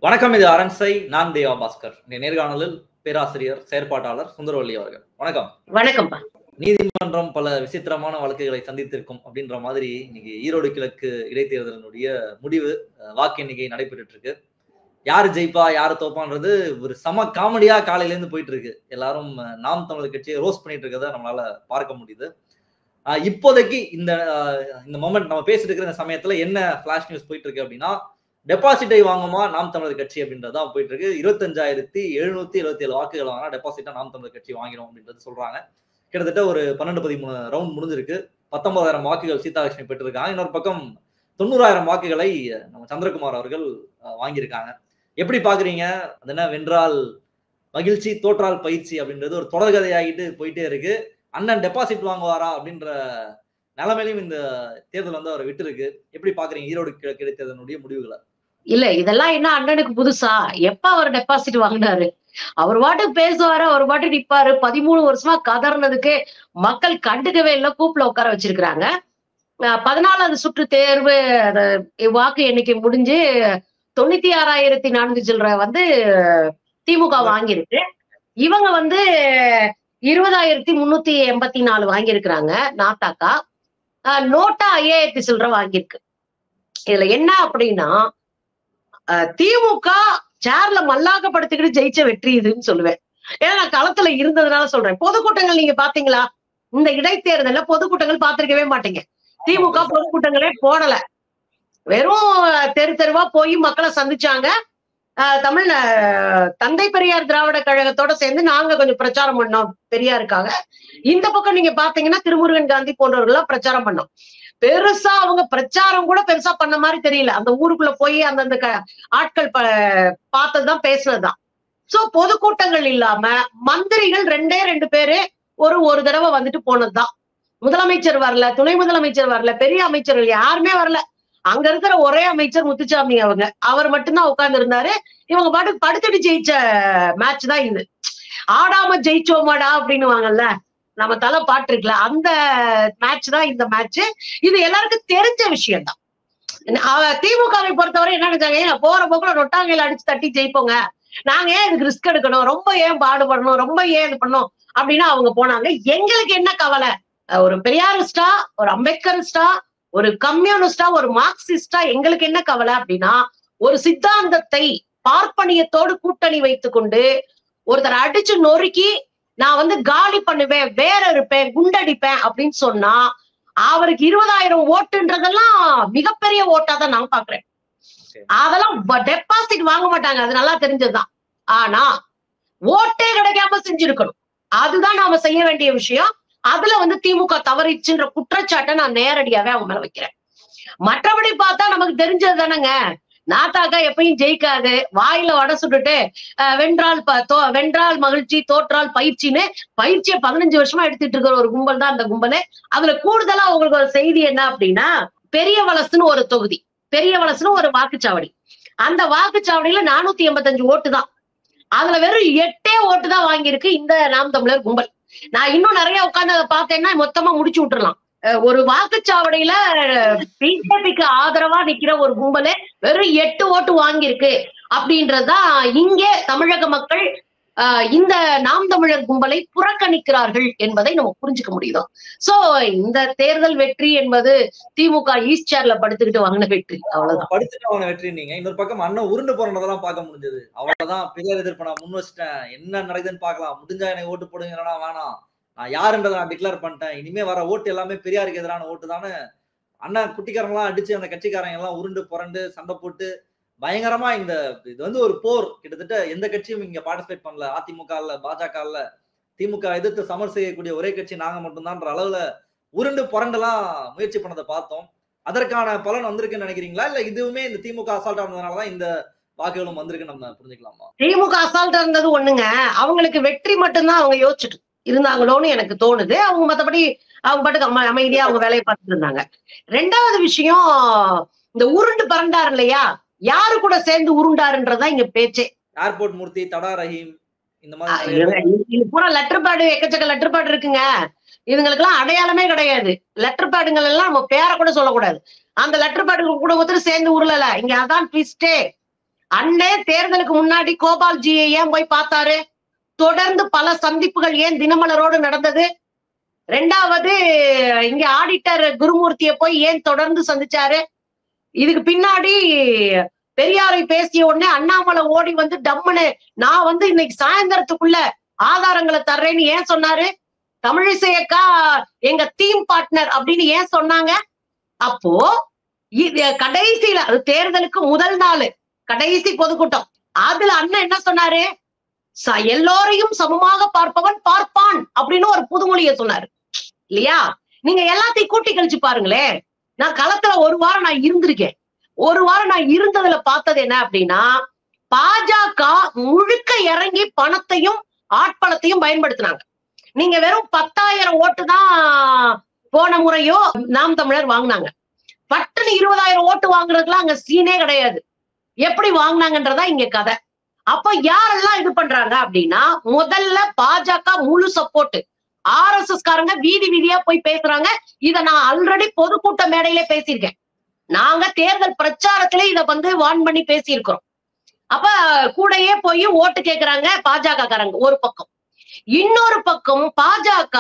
வணக்கம். இது அரண்சை. நான் தேவா பாஸ்கர். நேர்காணலில் பேராசிரியர் செயற்பாட்டாளர் சுந்தரவல்லி அவர்கள். வணக்கம். வணக்கம்ப்பா. நீதிமன்றம் பல விசித்திரமான வழக்குகளை சந்தித்திருக்கும் அப்படின்ற மாதிரி இன்னைக்கு ஈரோடு கிழக்கு இடைத்தேர்தலினுடைய முடிவு வாக்கு எண்ணிக்கை நடைபெற்று இருக்கு. யாரு ஜெயிப்பா யாரு தோப்பான்றது ஒரு சம காமெடியா காலையில இருந்து போயிட்டு இருக்கு. எல்லாரும் நாம் தமிழர் கட்சியை ரோஸ்ட் பண்ணிட்டு இருக்கிறத நம்மளால பார்க்க முடியுது. இப்போதைக்கு இந்த மொமெண்ட் நம்ம பேசிட்டு இருக்கிற இந்த சமயத்துல என்ன பிளாஷ் நியூஸ் போயிட்டு இருக்கு அப்படின்னா, டெபாசிட்டை வாங்குமா நாம் தமிழர் கட்சி அப்படின்றதான் போயிட்டு இருக்கு. 25,777 வாக்குகள் வாங்கினா டெபாசிட்டா நாம் தமிழர் கட்சி வாங்கிடும் அப்படின்றது சொல்றாங்க. கிட்டத்தட்ட ஒரு 12-13 ரவுண்ட் முடிஞ்சிருக்கு. 19,000 வாக்குகள் சீதாலட்சுமி பெற்றிருக்காங்க. இன்னொரு பக்கம் 90,000 வாக்குகளை நம்ம சந்திரகுமார் அவர்கள் வாங்கியிருக்காங்க. எப்படி பாக்குறீங்க? அது என்ன, வென்றால் மகிழ்ச்சி தோற்றால் பயிற்சி அப்படின்றது ஒரு தொடர்கதையாகிட்டு போயிட்டே இருக்கு. அண்ணன் டெபாசிட் வாங்குவாரா அப்படின்ற நிலைமையிலும் இந்த தேர்தல் வந்து அவரை விட்டு இருக்கு. எப்படி பாக்குறீங்க ஈரோடு கிழக்கு இடைத்தேர்தலுடைய முடிவுகளை? இல்ல, இதெல்லாம் என்ன அண்ணனுக்கு புதுசா? எப்ப அவர் டெபாசிட் வாங்கினாரு? அவர் பாட்டுக்கு பேசுவாரு, அவர் பாட்டு நிப்பாரு. 13 வருஷமா கதறினதுக்கு மக்கள் கண்டுக்கவே இல்லை, கூப்புல உட்கார வச்சிருக்கிறாங்க. 14வது சுற்று தேர்வு வாக்கு எண்ணிக்கை முடிஞ்சு 96,400 சில்லறை வந்து திமுக வாங்கியிருக்கு. இவங்க வந்து 20,384 வாங்கியிருக்கிறாங்க நாத்தாக்கா. நோட்டா 5,000 சில்லறை வாங்கியிருக்கு. இதுல என்ன அப்படின்னா, திமுக சேர்ல மல்லாக்கப்படுத்திக்கிட்டு ஜெயிச்ச வெற்றி இதுன்னு சொல்லுவேன். ஏன்னா நான் களத்துல இருந்ததுனால சொல்றேன். பொதுக்கூட்டங்கள் நீங்க பாத்தீங்களா? இந்த இடைத்தேர்தல்ல பொதுக்கூட்டங்கள் பாத்திருக்கவே மாட்டீங்க. திமுக பொதுக்கூட்டங்களே போடல. வெறும் தெரு தெருவா போய் மக்களை சந்திச்சாங்க. தந்தை பெரியார் திராவிட கழகத்தோட சேர்ந்து நாங்க கொஞ்சம் பிரச்சாரம் பண்ணோம் பெரியாருக்காக. இந்த பக்கம் நீங்க பாத்தீங்கன்னா திருமுருகன் காந்தி போன்றவர்கள்லாம் பிரச்சாரம் பண்ணோம். பெருசா அவங்க பிரச்சாரம் கூட பெருசா பண்ண மாதிரி தெரியல. அந்த ஊருக்குள்ள போய் அந்தந்த ஆட்கள் பார்த்ததுதான், பேசுனதுதான். சோ பொதுக்கூட்டங்கள் இல்லாம மந்திரிகள் 2 பேரு ஒரு தடவை வந்துட்டு போனதுதான். முதலமைச்சர் வரல, துணை முதலமைச்சர் வரல, பெரிய அமைச்சர்கள் யாருமே வரல. அங்க இருக்கிற ஒரே அமைச்சர் முத்துசாமி அவர் மட்டும்தான் உட்கார்ந்து இருந்தாரு. இவங்க பாட்டுக்கு படுத்துட்டு ஜெயிச்ச மேட்ச் தான் இது. ஆடாம ஜெயிச்சோமாடா அப்படின்னு வாங்கல்ல, நம்ம தலை பாட்டு இருக்குல்ல, அந்த மேட்ச் தான் இந்த மேட்ச். இது எல்லாருக்கும் தெரிஞ்ச விஷயம் தான். திமுகவை பொறுத்தவரை என்ன நினைச்சாங்க, போற போக்குல நொட்டாங்கையில அடிச்சு தட்டி ஜெயிப்போங்க, நாங்க ஏன் இதுக்கு ரிஸ்க் எடுக்கணும், ரொம்ப ஏன் பாடுபடணும், ரொம்ப ஏன் இது பண்ணணும் அப்படின்னு அவங்க போனாங்க. எங்களுக்கு என்ன கவலை? ஒரு பெரியாரிஸ்டா, ஒரு அம்பேத்கரிஸ்டா, ஒரு கம்யூனிஸ்டா, ஒரு மார்க்சிஸ்டா எங்களுக்கு என்ன கவலை அப்படின்னா, ஒரு சித்தாந்தத்தை பார்ப்பனியத்தோடு கூட்டணி வைத்துக் கொண்டு ஒருத்தர் அடிச்சு நொறுக்கி நான் வந்து காலி பண்ணுவேன், வேற இருப்பேன், குண்டடிப்பேன் அப்படின்னு சொன்னா அவருக்கு 20,000 ஓட்டுன்றதெல்லாம் மிகப்பெரிய ஓட்டா தான் நான் பாக்குறேன். அதெல்லாம் டெபாசிட் வாங்க மாட்டாங்க, அது நல்லா தெரிஞ்சதுதான். ஆனா ஓட்டே கிடைக்காம செஞ்சிருக்கணும். அதுதான் நாம செய்ய வேண்டிய விஷயம். அதுல வந்து திமுக தவறிச்சுன்ற குற்றச்சாட்டை நான் நேரடியாவே அவங்க மேல வைக்கிறேன். மற்றபடி பார்த்தா நமக்கு தெரிஞ்சது தானேங்க. நாத்தாக்கா எப்பயும் ஜெயிக்காது, வாயில வடை சுட்டுட்டு வென்றால் மகிழ்ச்சி தோற்றால் பயிற்சின்னு பயிற்சியை 15 வருஷமா எடுத்துட்டு இருக்கிற ஒரு கும்பல் தான் அந்த கும்பலு. அதுல கூடுதலா உங்களுக்கு ஒரு செய்தி என்ன அப்படின்னா, பெரிய வலசுன்னு ஒரு தொகுதி, பெரிய வலசுன்னு ஒரு வாக்குச்சாவடி. அந்த வாக்குச்சாவடியில 485 ஓட்டு தான். அதுல வெறும் 8 ஓட்டு தான் வாங்கியிருக்கு இந்த நாம் தமிழர் கும்பல். நான் இன்னும் நிறைய உட்கார்ந்து அதை பார்த்தேன்னா மொத்தமா முடிச்சு விட்டுறலாம். ஒரு வாக்குச்சாவடியில பிஜேபிக்கு ஆதரவா நிக்கிற ஒரு கும்பலே வெறும் 8 ஓட்டு வாங்கியிருக்கு அப்படின்றதுதான் இங்கே தமிழக மக்கள் இந்த நாம் தமிழர் கும்பலை புறக்கணிக்கிறார்கள் என்பதை நம்ம புரிஞ்சுக்க முடியுதோ. சோ இந்த தேர்தல் வெற்றி என்பது திமுக ஈஸ்ட் சேர்ல படுத்துக்கிட்டு வாங்கின வெற்றி, அவ்வளவுதான். படுத்துட்டு வாங்கின வெற்றி. நீங்க இன்னொரு பக்கம் அண்ணன் உருண்டு போறதெல்லாம் பார்க்க முடிஞ்சது. அவ்வளவுதான், பெரியார் எதிர்ப்பு நான் முன் வச்சிட்டேன், என்ன நடக்குதுன்னு பாக்கலாம், முடிஞ்சா எனக்கு ஓட்டு போடுங்க, வேணாம், நான் யாருன்றதை நான் டிக்ளேர் பண்ணிட்டேன், இனிமே வர ஓட்டு எல்லாமே பெரியாருக்கு எதிரான ஓட்டு தானே அண்ணன் குட்டிக்காரங்களாம் அடிச்சு அந்த கட்சிக்காரங்க எல்லாம் உருண்டு புரண்டு சண்டை போட்டு பயங்கரமா இது வந்து ஒரு போர். கிட்டத்தட்ட எந்த கட்சியும் இங்க பார்ட்டிசிபேட் பண்ணல. அதிமுக இல்ல, பாஜக இல்ல, திமுக எதிர்த்து சமர் செய்யக்கூடிய ஒரே கட்சி நாங்க மட்டும்தான்ற அளவுல உருண்டு புரண்டெல்லாம் முயற்சி பண்ணதை பார்த்தோம். அதற்கான பலன் வந்திருக்குன்னு நினைக்கிறீங்களா, இல்ல இதுவுமே இந்த திமுக அசால்ட்டா இருந்ததுனாலதான் இந்த வாக்குகளும் வந்திருக்கு நம்ம புரிஞ்சுக்கலாமா? திமுக அசால்ட்டா இருந்தது ஒண்ணுங்க, அவங்களுக்கு வெற்றி மட்டும்தான் அவங்க யோசிச்சுட்டு இருந்தாங்களோன்னு எனக்கு தோணுது. அவங்க மத்தபடி அவங்க பாட்டுக்கு அமைதியா அவங்க வேலையை பார்த்துட்டு இருந்தாங்க. 2வது விஷயம், இந்த உருண்டு பறண்டாரு இல்லையா, யாரு கூட சேர்ந்து உருண்டாருன்றதான் இங்க பேச்சே. ஏர்போர்ட் மூர்த்தி, தடா ரஹீம், இந்த மாதிரி இது பூரா லெட்டர் பேடு, எக்கச்சக்க லெட்டர் பேடு இருக்குங்க. இதுங்களுக்கு எல்லாம் அடையாளமே கிடையாது. லெட்டர் பேடுங்கள் எல்லாம் நம்ம பேரை கூட சொல்லக்கூடாது. அந்த லெட்டர் பேடு கூட ஒருத்தர் சேர்ந்து உருளல. இங்க அதான் ட்விஸ்டே. அண்ணே தேர்தலுக்கு முன்னாடி கோபால்ஜியை ஏன் போய் பார்த்தாரு? தொடர்ந்து பல சந்திப்புகள் ஏன் தினமலரோடு நடந்தது? ரெண்டாவது, இங்க ஆடிட்டர் குருமூர்த்தியை போய் ஏன் தொடர்ந்து சந்திச்சாரு? இதுக்கு பின்னாடி பெரியாரை பேசிய உடனே அண்ணாமலை ஓடி வந்து டம்முன்னு நான் வந்து இன்னைக்கு சாயந்தரத்துக்குள்ள ஆதாரங்களை தர்றேன்னு ஏன் சொன்னாரு? தமிழிசையக்கா எங்க டீம் பார்ட்னர் அப்படின்னு ஏன் சொன்னாங்க? அப்போ இது கடைசியில, அது தேர்தலுக்கு முதல் நாள் கடைசி பொதுக்கூட்டம், அதுல அண்ணன் என்ன சொன்னாரு? எல்லோரையும் சமமாக பார்ப்பவன் பார்ப்பான் அப்படின்னு ஒரு புதுமொழியை சொன்னாரு இல்லையா? நீங்க எல்லாத்தையும் கூட்டி கழிச்சு பாருங்களேன். நான் களத்துல ஒரு வாரம் நான் இருந்திருக்கேன். ஒரு வாரம் நான் இருந்ததுல பார்த்தது என்ன அப்படின்னா, பாஜக முழுக்க இறங்கி பணத்தையும் ஆட்பலத்தையும் பயன்படுத்தினாங்க. நீங்க வெறும் 10,000 ஓட்டு தான் போன முறையோ நாம் தமிழர் வாங்கினாங்க. பட்டுன்னு 20,000 ஓட்டு வாங்குறதுக்குலாம் அங்க சீனே கிடையாது. எப்படி வாங்கினாங்கன்றதா இங்க கதை. அப்ப யாரெல்லாம் இது பண்றாங்க அப்படின்னா, முதல்ல பாஜக முழு சப்போர்ட், RSS காரங்க வீதி வீதியா போய் பேசுறாங்க. இத நான் ஆல்ரெடி பொதுக்கூட்ட மேடையிலே பேசியிருக்கேன். நாங்க தேர்தல் பிரச்சாரத்திலே இத வந்து வார்ன் பண்ணி பேசியிருக்கிறோம். அப்ப கூடயே போய் ஓட்டு கேட்கிறாங்க பாஜக காரங்க ஒரு பக்கம். இன்னொரு பக்கம் பாஜக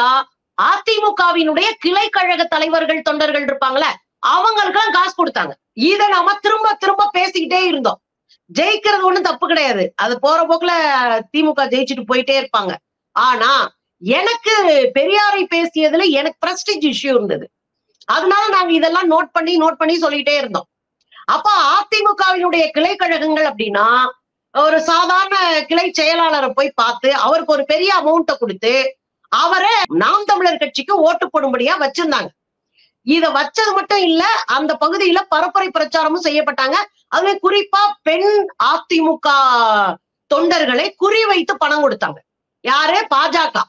அதிமுகவினுடைய கிளை கழக தலைவர்கள் தொண்டர்கள் இருப்பாங்களே, அவங்களுக்கெல்லாம் காசு கொடுத்தாங்க. இத நாம திரும்ப திரும்ப பேசிக்கிட்டே இருந்தோம். ஜெயிக்கிறது ஒண்ணும் தப்பு கிடையாது, அது போற போக்குல திமுக ஜெயிச்சுட்டு போயிட்டே இருப்பாங்க. ஆனா எனக்கு பெரியாரை பேசியதுல எனக்கு பிரஸ்டீஜ் இஷ்யூ இருந்தது. அதனால நாங்க இதெல்லாம் நோட் பண்ணி சொல்லிட்டே இருந்தோம். அப்ப அதிமுகவினுடைய கிளை கழகங்கள் அப்படின்னா, ஒரு சாதாரண கிளை செயலாளரை போய் பார்த்து அவருக்கு ஒரு பெரிய அமௌண்ட்டை கொடுத்து அவரை நாம் தமிழர் கட்சிக்கு ஓட்டு போடும்படியா வச்சிருந்தாங்க. இத வச்சது மட்டும் இல்ல, அந்த பகுதியில பரப்புரை பிரச்சாரமும் செய்யப்பட்டாங்க. அதுல குறிப்பா பெண் அதிமுக தொண்டர்களை குறிவைத்து பணம் கொடுத்தாங்க. யாரு? பாஜக.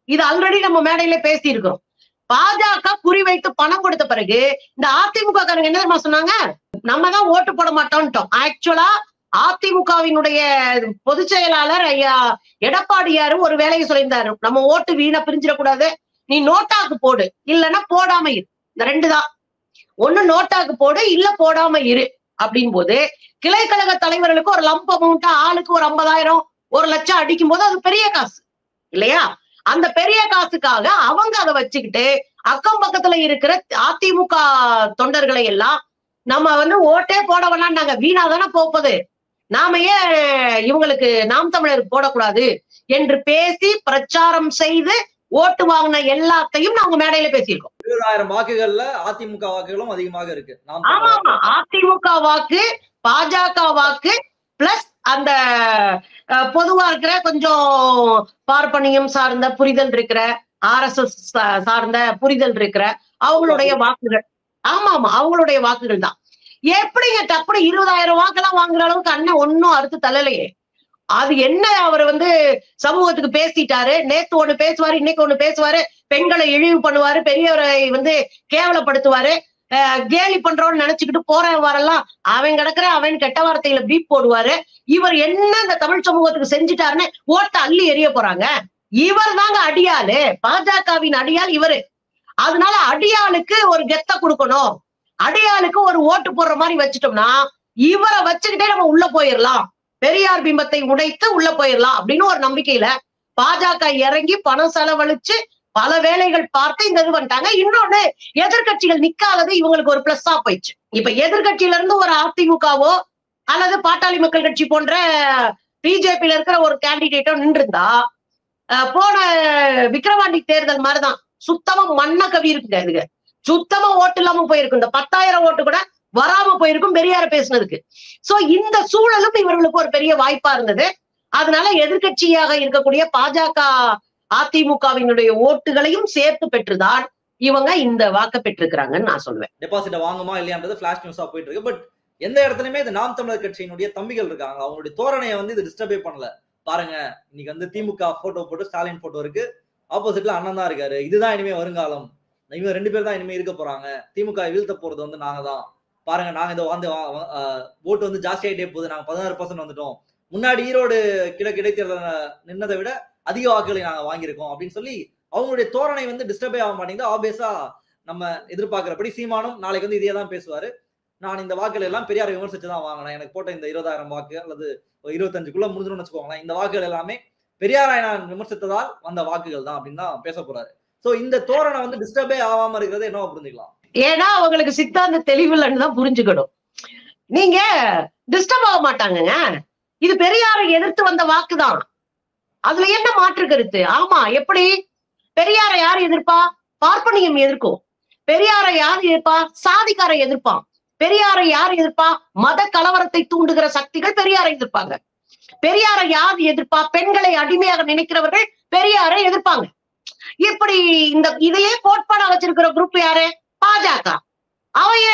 இது ஆல்ரெடி நம்ம மேடையில பேசி இருக்கிறோம். பாஜக குறிவைத்து பணம் கொடுத்த பிறகு இந்த அதிமுக காரங்க என்ன சொன்னாங்க? நம்ம தான் ஓட்டு போட மாட்டோம்ட்டோம். ஆக்சுவலா அதிமுகவினுடைய பொதுச் செயலாளர் ஐயா எடப்பாடியாரு ஒரு வேலையை சொல்லியிருந்தாரு, நம்ம ஓட்டு வீணா பிரிஞ்சிடக்கூடாது, நீ நோட்டாக்கு போடு, இல்லைன்னா போடாம இரு. இந்த ரெண்டு தான், ஒண்ணு நோட்டாக்கு போடு, இல்ல போடாம இரு அப்படின் போது கிளை கழக தலைவர்களுக்கு ஒரு லம்ப் அமௌண்ட், ஆளுக்கு ஒரு 50,000 1,00,000 அடிக்கும் போது அது பெரிய காசு இல்லையா? அந்த பெரிய காசுக்காக அவங்க அதை வச்சுக்கிட்டு அக்கம் பக்கத்துல இருக்கிற அதிமுக தொண்டர்களை எல்லாம் நம்ம வந்து ஓட்டே போட வேணாம்னாங்க, வீணா தானே போப்பது, நாம ஏன் இவங்களுக்கு நாம் தமிழர் போடக்கூடாது என்று பேசி பிரச்சாரம் செய்து ஓட்டு வாங்கின எல்லாத்தையும் நாங்க மேடையில பேசியிருக்கோம். 20,000 வாக்குகள்ல அதிமுக வாக்குகளும் அதிகமாக இருக்கு. ஆமா ஆமா, அதிமுக வாக்கு, பாஜக வாக்கு பிளஸ் அந்த பொதுவா இருக்கிற கொஞ்சம் பார்ப்பனியம் சார்ந்த புரிதல் இருக்கிற, RSS சார்ந்த புரிதல் இருக்கிற அவங்களுடைய வாக்குகள். ஆமா ஆமா, அவங்களுடைய வாக்குகள் தான். எப்படிங்க டப்புனு 20,000 வாக்கெல்லாம் வாங்குற அளவுக்கு அண்ணன் ஒன்னும் அறுத்து தள்ளலையே. அது என்ன, அவர் வந்து சமூகத்துக்கு பேசிட்டாரு, நேத்து ஒண்ணு பேசுவாரு, இன்னைக்கு ஒண்ணு பேசுவாரு, பெண்களை இழிவு பண்ணுவாரு, பெரியவரை வந்து கேவலப்படுத்துவாரு, கேலி பண்றோம்னு நினைச்சுக்கிட்டு போற வரலாம் அவன் கிடக்குற அவன் கெட்ட வார்த்தையில பீப் போடுவாரு. இவர் என்ன இந்த தமிழ் சமூகத்துக்கு செஞ்சுட்டாருன்னு ஓட்ட அள்ளி எறிய போறாங்க. இவர் தாங்க அடியாளு, பாஜகவின் அடியாள் இவரு. அதனால அடியாளுக்கு ஒரு கெத்த கொடுக்கணும், அடியாளுக்கு ஒரு ஓட்டு போடுற மாதிரி வச்சுட்டோம்னா இவரை வச்சுக்கிட்டே நம்ம உள்ள போயிடலாம், பெரியார் பிம்பத்தை உடைத்து உள்ள போயிடலாம் அப்படின்னு ஒரு நம்பிக்கையில பாஜக இறங்கி பணம் செலவழிச்சு பல வேலைகள் பார்த்து இந்த இது பண்ணிட்டாங்க. இன்னொன்னு, எதிர்கட்சிகள் நிக்காதது இவங்களுக்கு ஒரு பிளஸ்ஸா போயிடுச்சு. இப்ப எதிர்கட்சியில இருந்து ஒரு அதிமுகவோ அல்லது பாட்டாளி மக்கள் கட்சி போன்ற பிஜேபியில இருக்கிற ஒரு கேண்டிடேட்டோ நின்று இருந்தா போன விக்கிரவாண்டி தேர்தல் மாதிரிதான் சுத்தமா மண்ண கவி இருக்குங்க. இதுக்கு சுத்தமா ஓட்டு இல்லாம போயிருக்கும். இந்த 10,000 ஓட்டு கூட வராம போயிருக்கும் பெரியார பேசினதுக்கு. சோ இந்த சூழலும் இவர்களுக்கு ஒரு பெரிய வாய்ப்பா இருந்தது. அதனால எதிர்கட்சியாக இருக்கக்கூடிய பாஜக அதிமுகவினுடைய ஓட்டுகளையும் சேர்த்து பெற்றுதான் இவங்க இந்த வாக்க பெற்றிருக்கிறாங்கன்னு நான் சொல்லுவேன். டெபாசிட் வாங்குமா இல்லையான்றது பிளாஷ் நியூஸா போயிட்டு இருக்கு. பட் எந்த இடத்துலயுமே இது நாம் தமிழர் கட்சியினுடைய தம்பிகள் இருக்காங்க, அவங்களுடைய தோரணையை வந்து இது டிஸ்டர்பே பண்ணல. பாருங்க, இன்னைக்கு வந்து திமுக போட்டோ போட்டு ஸ்டாலின் போட்டோ இருக்கு, ஆப்போசிட்ல அண்ணன் தான் இருக்காரு, இதுதான் இனிமே வருங்காலம், இவங்க 2 பேர் தான் இனிமே இருக்க போறாங்க, திமுக வீழ்த்த போறது வந்து நாங்க தான், பாருங்க நாங்க இந்த வந்து ஓட்டு வந்து ஜாஸ்தி ஆகிட்டே போகுது, நாங்க 16% வந்துட்டோம், முன்னாடி ஈரோடு கிழக்கு இடைத்தேர்தல் நின்னதை விட அதிக வாக்குகளை நாங்க வாங்கியிருக்கோம் அப்படின்னு சொல்லி அவங்களுடைய தோரணை வந்து டிஸ்டர்பே ஆக மாட்டேங்குது. ஆப்வியஸா நம்ம எதிர்பார்க்கிறபடி சீமானும் நாளைக்கு வந்து இதே தான் பேசுவாரு. நான் இந்த வாக்குகள் எல்லாம் பெரியாரை விமர்சிச்சுதான் வாங்கினேன், எனக்கு போட்ட இந்த 20,000 வாக்கு அல்லது 25க்குள்ள முடிஞ்சிடும்னு வச்சுக்கோங்களேன், இந்த வாக்குகள் எல்லாமே பெரியாரை நான் விமர்சித்ததால் வந்த வாக்குகள் தான் அப்படின்னு தான் பேச போறாரு. சோ இந்த தோரணை வந்து டிஸ்டர்பே ஆகாம இருக்கிறது என்னவா புரிஞ்சுக்கலாம்? ஏன்னா அவங்களுக்கு சித்தாந்த தெளிவில்லைன்னு தான் புரிஞ்சுக்கணும். நீங்க டிஸ்டர்ப் ஆக மாட்டாங்கங்க. இது பெரியாரை எதிர்த்து வந்த வாக்குதான். அதுல என்ன மாற்று கருத்து? ஆமா, எப்படி பெரியாரை யார் எதிர்ப்பா? பார்ப்பனியம் எதிர்க்கும். பெரியாரை யார் எதிர்ப்பா? சாதிக்காரை எதிர்ப்பான். பெரியாரை யார் எதிர்ப்பா? மத கலவரத்தை தூண்டுகிற சக்திகள் பெரியாரை எதிர்ப்பாங்க. பெரியாரை யார் எதிர்ப்பா? பெண்களை அடிமையாக நினைக்கிறவர்கள் பெரியாரை எதிர்ப்பாங்க. இப்படி இந்த இதையே கோட்பாடா வச்சிருக்கிற குரூப் யாரு? பாஜக. அவையே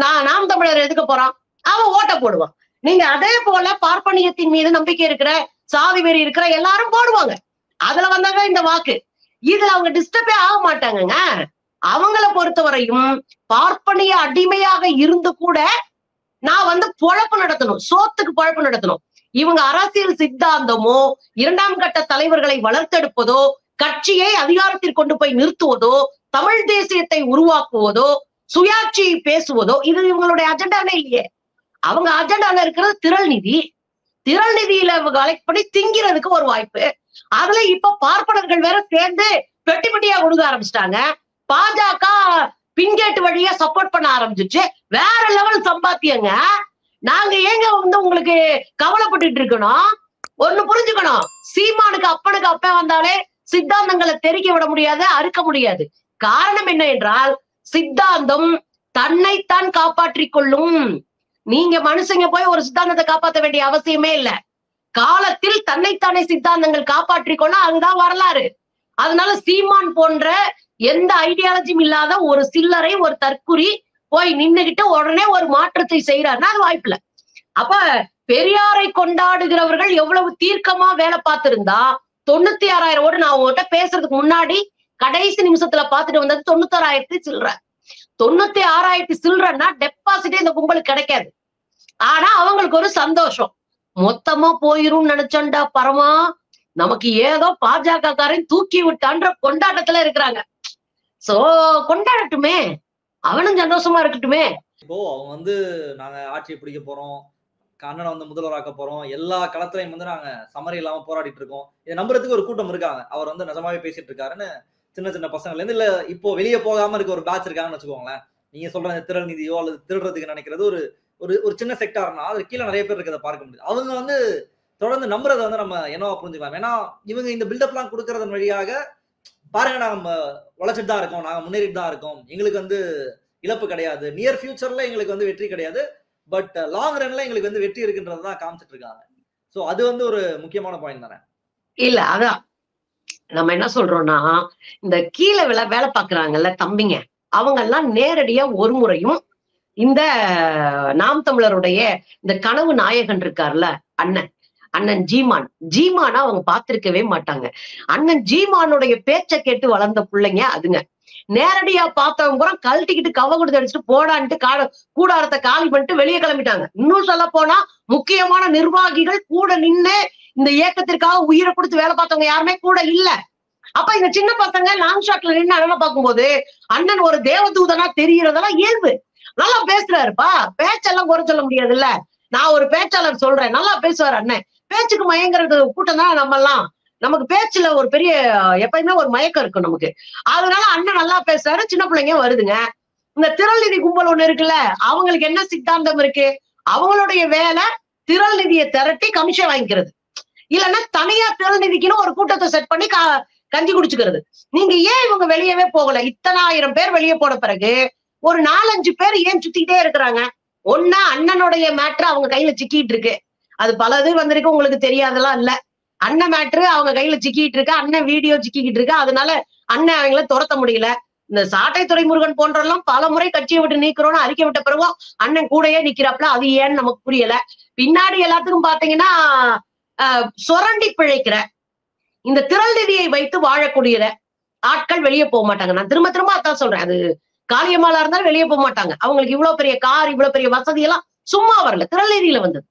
நாம் தமிழர் எதுக்க போறான், அவன் ஓட்ட போடுவான். நீங்க அதே போல பார்ப்பனியத்தின் மீது நம்பிக்கை இருக்கிற, சாதி வெறி இருக்கிற எல்லாரும் போடுவாங்க. அதுல வந்தாங்க இந்த வாக்கு. இதுல அவங்க டிஸ்டர்பே ஆக மாட்டாங்கங்க. அவங்கள பொறுத்தவரையும் பார்ப்பனிய அடிமையாக இருந்து கூட நான் வந்து பொழப்பு நடத்தணும், சோத்துக்கு பொழப்பு நடத்தணும். இவங்க அரசியல் சித்தாந்தமோ, இரண்டாம் கட்ட தலைவர்களை வளர்த்தெடுப்பதோ, கட்சியை அதிகாரத்தில் கொண்டு போய் நிறுத்துவதோ, தமிழ் தேசியத்தை உருவாக்குவதோ, சுயாட்சி பேசுவதோ, இது இவங்களுடைய அஜெண்டாவே இல்லையே. அவங்க அஜெண்டால இருக்கிறது திரள் நிதி. திரள் நிதியில கலெக்ட் பண்ணி திங்கிறதுக்கு ஒரு வாய்ப்பு. அதுல இப்ப பார்ப்பனர்கள் வேற சேர்ந்து பெட்டி பெட்டியா கொடுக்க ஆரம்பிச்சிட்டாங்க. பாஜக பின்கேட்டு வழியா சப்போர்ட் பண்ண ஆரம்பிச்சிச்சு. வேற லெவல் சம்பாத்தியங்க. நாங்க ஏங்க வந்து உங்களுக்கு கவலைப்பட்டு இருக்கணும்? ஒண்ணு புரிஞ்சுக்கணும், சீமானுக்கு அப்பனுக்கு அப்பன் வந்தாலே சித்தாந்தங்களை தெறிக்க விட முடியாது, அறுக்க முடியாது. காரணம் என்ன என்றால், சித்தாந்தம் தன்னைத்தான் காப்பாற்றிக் கொள்ளும். நீங்க மனுஷங்க போய் ஒரு சித்தாந்தத்தை காப்பாற்ற வேண்டிய அவசியமே இல்ல. காலத்தில் தன்னைத்தானே சித்தாந்தங்கள் காப்பாற்றிக் கொள்ள, அதுதான் வரலாறு. அதனால சீமான் போன்ற எந்த ஐடியாலஜியும் இல்லாத ஒரு சில்லறை, ஒரு தற்குறி போய் நின்னுகிட்டு உடனே ஒரு மாற்றத்தை செய்யறாருன்னா அது வாய்ப்பில்லை. அப்ப பெரியாரை கொண்டாடுகிறவர்கள் எவ்வளவு தீர்க்கமா வேலை பார்த்திருந்தா 96,000 ஓட்டு. நான் உங்ககிட்ட பேசுறதுக்கு முன்னாடி கடைசி நிமிஷத்துல பாத்துட்டு வந்தது 96,000 சில்லற. 96,000 சில்லறன்னா டெபாசிட்டே இந்த கும்பலுக்கு கிடைக்காது. ஆனா அவங்களுக்கு ஒரு சந்தோஷம், மொத்தமா போயிரும் நினைச்சோண்டா பரமா, நமக்கு ஏதோ பாஜக காரன் தூக்கி விட்டான்ற கொண்டாட்டத்துல இருக்கிறாங்க. சோ கொண்டாடட்டுமே, அவனும் சந்தோஷமா இருக்கட்டுமே. இப்போ அவங்க வந்து நாங்க ஆட்சியை பிடிக்க போறோம், அண்ணனை வந்து முதல்வராக்க போறோம், எல்லா களத்திலையும் வந்து நாங்க சமரி இல்லாம போராடிட்டு இருக்கோம், இதை நம்புறதுக்கு ஒரு கூட்டம் இருக்காங்க. அவர் வந்து நிஜமாவே பேசிட்டு இருக்காருன்னு சின்ன சின்ன பசங்கள்ல இருந்து, இல்ல இப்போ வெளியே போகாம இருக்க ஒரு பேட்ச் இருக்காங்கன்னு வச்சுக்கோங்களேன். நீங்க சொல்ற திரள் நிதியோ அல்லது திருடுறதுக்கு நினைக்கிறது ஒரு ஒரு சின்ன செக்டார்னா அது கீழே நிறைய பேர் இருக்கிறத பார்க்க முடியுது. அவங்க வந்து தொடர்ந்து நம்புறதை வந்து நம்ம என்னவா புரிஞ்சுக்கலாம். ஏன்னா இவங்க இந்த பில்டப் எல்லாம் கொடுக்கறதன் வழியாக பாருங்க, நாங்க உழைச்சிட்டு தான் இருக்கோம், நாங்க முன்னேறிட்டு தான் இருக்கோம், எங்களுக்கு வந்து இழப்பு கிடையாது, நியர் ஃபியூச்சர்ல எங்களுக்கு வந்து வெற்றி கிடையாது, பட் லாங் ரன்ல எங்களுக்கு வந்து வெற்றி இருக்குன்றதுதான் காமிச்சிட்டு இருக்காங்க. சோ அது வந்து ஒரு முக்கியமான பாயிண்ட் தானே. இல்ல அதான் நம்ம என்ன சொல்றோம்னா, இந்த கீழே வேலை பாக்குறாங்கல்ல தம்பிங்க, அவங்க எல்லாம் நேரடியா ஒரு முறையும் இந்த நாம் தமிழருடைய இந்த கனவு நாயகன் இருக்காருல்ல அண்ணன் ஜீமானா அவங்க பார்த்திருக்கவே மாட்டாங்க. அண்ணன் ஜீமானுடைய பேச்சை கேட்டு வளர்ந்த பிள்ளைங்க அதுங்க. நேரடியா பார்த்தவங்க கூட கழட்டிக்கிட்டு கவ கொடுத்து அடிச்சுட்டு போடான்ட்டு கூடாரத்தை காலி பண்ணிட்டு வெளியே கிளம்பிட்டாங்க. இன்னும் சொல்ல போனா முக்கியமான நிர்வாகிகள் கூட நின்று இந்த இயக்கத்திற்காக உயிரை கொடுத்து வேலை பார்த்தவங்க யாருமே கூட இல்ல. அப்ப இந்த சின்ன பசங்க லாங் ஷாட்ல நின்று அண்ணனை பார்க்கும்போது அண்ணன் ஒரு தேவதூதனா தெரியறதெல்லாம் இயல்பு. நல்லா பேசுறாருப்பா, பேச்செல்லாம் குறை சொல்ல முடியாது இல்ல. நான் ஒரு பேச்சாளர் சொல்றேன், நல்லா பேசுவார் அண்ணன். பேச்சுக்கு மயங்கிறது கூட்டம் தான் நம்ம எல்லாம். நமக்கு பேச்சுல ஒரு பெரிய எப்பயுமே ஒரு மயக்கம் இருக்கும் நமக்கு. அதனால அண்ணன் நல்லா பேசுறாரு, சின்ன பிள்ளைங்க வருதுங்க. இந்த திரள் நிதி கும்பல் ஒண்ணு இருக்குல்ல, அவங்களுக்கு என்ன சித்தாந்தம் இருக்கு? அவங்களுடைய வேலை திரள் நிதியை திரட்டி கமிஷன் வாங்கிக்கிறது, இல்லைன்னா தனியா திரள் நிதிக்குன்னு ஒரு கூட்டத்தை செட் பண்ணி கஞ்சி குடிச்சுக்கிறது. நீங்க ஏன் இவங்க வெளியவே போகல? இத்தனை ஆயிரம் பேர் வெளியே போன பிறகு ஒரு 4-5 பேர் ஏன் சுத்திக்கிட்டே இருக்கிறாங்க? ஒன்னா அண்ணனுடைய மேட்ரு அவங்க கையில சிக்கிட்டு இருக்கு. அது பலது வந்திருக்கு, உங்களுக்கு தெரியாதெல்லாம் இல்ல. அண்ணன் மேட்ரு அவங்க கையில சிக்கிட்டு இருக்கு, அண்ணன் வீடியோ சிக்கிட்டு இருக்கு. அதனால அண்ணன் அவங்கள துரத்த முடியல. இந்த சாட்டை துரைமுருகன் போன்றெல்லாம் பல முறை கட்சியை விட்டு நீக்கிறோம்னு அறிக்கை விட்ட பிறகும் அண்ணன் கூடயே நிக்கிறாப்ல. அது ஏன்னு நமக்கு புரியல. பின்னாடி எல்லாத்துக்கும் பாத்தீங்கன்னா சுரண்டி பிழைக்கிற இந்த திரள் நிதியை வைத்து வாழக்கூடிய ஆட்கள் வெளியே போக மாட்டாங்க. நான் திரும்ப திரும்ப அதான் சொல்றேன். அது காளியம்மாளா இருந்தாலும் வெளியே போக மாட்டாங்க. அவங்களுக்கு இவ்வளவு பெரிய கார், இவ்வளவு பெரிய வசதி எல்லாம் சும்மா வரல, திரள் நிதியில வந்தது.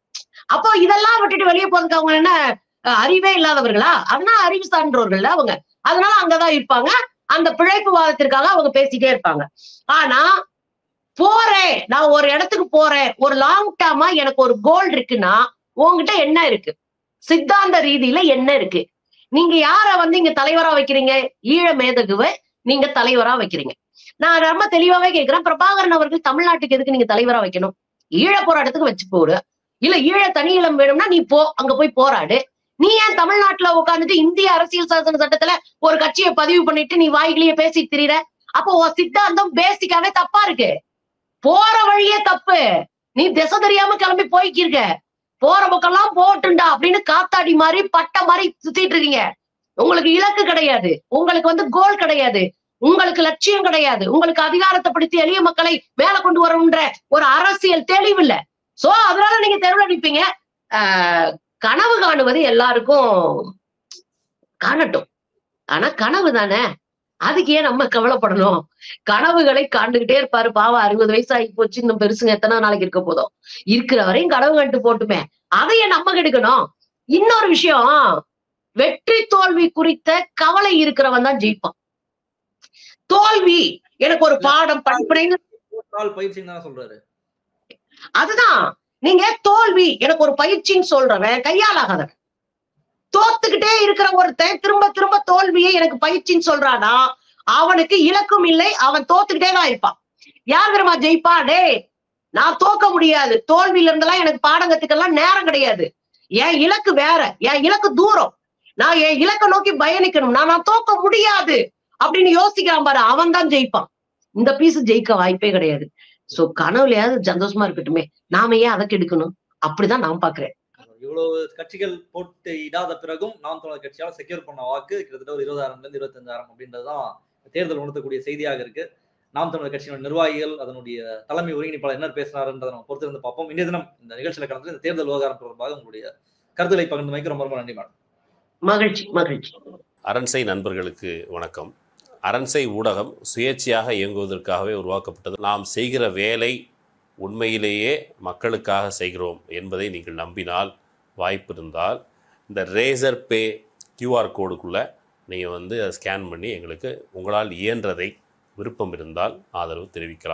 அப்போ இதெல்லாம் விட்டுட்டு வெளியே போறதுக்கு அவங்க என்ன அறிவே இல்லாதவர்களா? அதனால அறிவு சான்றோர்கள் அவங்க. அதனால அங்கதான் இருப்பாங்க. அந்த பிழைப்பு வாதத்திற்காக அவங்க பேசிட்டே இருப்பாங்க. ஆனா போறேன், நான் ஒரு இடத்துக்கு போறேன், ஒரு லாங் டேர்மா எனக்கு ஒரு கோல் இருக்குன்னா உங்ககிட்ட என்ன இருக்கு? சித்தாந்த ரீதியில என்ன இருக்கு? நீங்க யார இங்க தலைவரா வைக்கிறீங்க? ஈழ மேதகுவை நீங்க தலைவரா வைக்கிறீங்க. நான் ரொம்ப தெளிவாவே கேட்கிறேன், பிரபாகரன் அவர்கள் தமிழ்நாட்டுக்கு எதுக்கு நீங்க தலைவரா வைக்கணும்? ஈழ போராட்டத்துக்கு வச்சு போடு, இல்ல ஈழ தனியலம் வேணும்னா நீ போ, அங்க போய் போராடு. நீ ஏன் தமிழ்நாட்டுல உட்காந்துட்டு இந்திய அரசியல் சாசன சட்டத்துல ஒரு கட்சியை பதிவு பண்ணிட்டு நீ வாய்கிலேயே பேசி திரியிற? அப்போ உன் சித்தாந்தம் பேசிக்காவே தப்பா இருக்கு. போற வழியே தப்பு. நீ திசை தெரியாம கிளம்பி போய்க்கிருக்க. போற பக்கம்லாம் போட்டுண்டா அப்படின்னு காத்தாடி மாதிரி பட்ட மாதிரி சுத்திட்டு இருக்கீங்க. உங்களுக்கு இலக்கு கிடையாது, உங்களுக்கு கோல் கிடையாது, உங்களுக்கு லட்சியம் கிடையாது, உங்களுக்கு அதிகாரத்தை பிடித்து எளிய மக்களை மேல கொண்டு வரணும்ன்ற ஒரு அரசியல் தெளிவு இல்ல. சோ அதனால நீங்க தெருவில் அடிப்பீங்க. கனவு காணுவது எல்லாருக்கும் காணட்டும், ஆனா கனவு தானே, அதுக்கு ஏன் நம்ம கவலைப்படணும்? கனவுகளை காண்டுகிட்டே இருப்பாரு பாவம். 60 வயசு ஆகி போச்சு, இன்னும் பெருசுங்க எத்தனை நாளைக்கு இருக்க போதும்? இருக்கிற வரையும் கனவு கண்டு போட்டுமே, அதையே நம்ம கெடுக்கணும். இன்னொரு விஷயம், வெற்றி தோல்வி குறித்த கவலை இருக்கிறவன் தான் ஜெயிப்பான். தோல்வி எனக்கு ஒரு பாடம் படிப்படைன்னு சொல்றாரு. அதுதான், நீங்க தோல்வி எனக்கு ஒரு பயிற்சின்னு சொல்றவன் கையாலாகாதவன். தோத்துக்கிட்டே இருக்கிற ஒருத்தன் திரும்ப திரும்ப தோல்வியை எனக்கு பயிற்சின்னு சொல்றானா அவனுக்கு இலக்கும் இல்லை, அவன் தோத்துக்கிட்டே தான் இருப்பான். யார் தெரியுமா ஜெயிப்பா? டேய், நான் தோக்க முடியாது, தோல்வியில இருந்தெல்லாம் எனக்கு பாடம் கத்துக்கலாம் நேரம் கிடையாது, என் இலக்கு வேற, என் இலக்கு தூரம், நான் என் இலக்கை நோக்கி பயணிக்கணும், நான் தோக்க முடியாது அப்படின்னு யோசிக்கிறான் பாரு, அவன் தான் ஜெயிப்பான். இந்த பீஸ் ஜெயிக்க வாய்ப்பே கிடையாது. சோ கனவுலயாவது சந்தோஷமா இருக்கட்டுமே, நாம ஏன் அதை கெடுக்கணும்? அப்படிதான் நான் பாக்குறேன். இவ்வளவு கட்சிகள் போட்டு இடாத பிறகும் நாம் தமிழர் கட்சியால செக்யூர் பண்ண வாக்கு கிட்டத்தட்ட ஒரு 20,000 25,000 அப்படின்றதுதான் தேர்தல் உணர்த்தக்கூடிய செய்தியாக இருக்கு. நாம் தமிழர் கட்சியோட நிர்வாகிகள், அதனுடைய தலைமை ஒருங்கிணைப்பாளர் என்ன பேசினாருன்றதை நம்ம பொறுத்து வந்து பார்ப்போம். இன்றைய தினம் இந்த நிகழ்ச்சியில கலந்து இந்த தேர்தல் விவகாரம் தொடர்பாக உங்களுடைய கருத்துக்களை பகிர்ந்தமைக்கு ரொம்ப ரொம்ப நன்றி மேடம். மகிழ்ச்சி மகிழ்ச்சி. அரண்சை நண்பர்களுக்கு வணக்கம். அரண்சை ஊடகம் சுயேட்சையாக இயங்குவதற்காகவே உருவாக்கப்பட்டது. நாம் செய்கிற வேலை உண்மையிலேயே மக்களுக்காக செய்கிறோம் என்பதை நீங்கள் நம்பினால், வாய்ப்பு இருந்தால் இந்த ரேசர் பே QR கோடுக்குள்ளே நீங்கள் அதை ஸ்கேன் பண்ணி எங்களுக்கு உங்களால் இயன்றதை விருப்பம் இருந்தால் ஆதரவு தெரிவிக்கலாம்.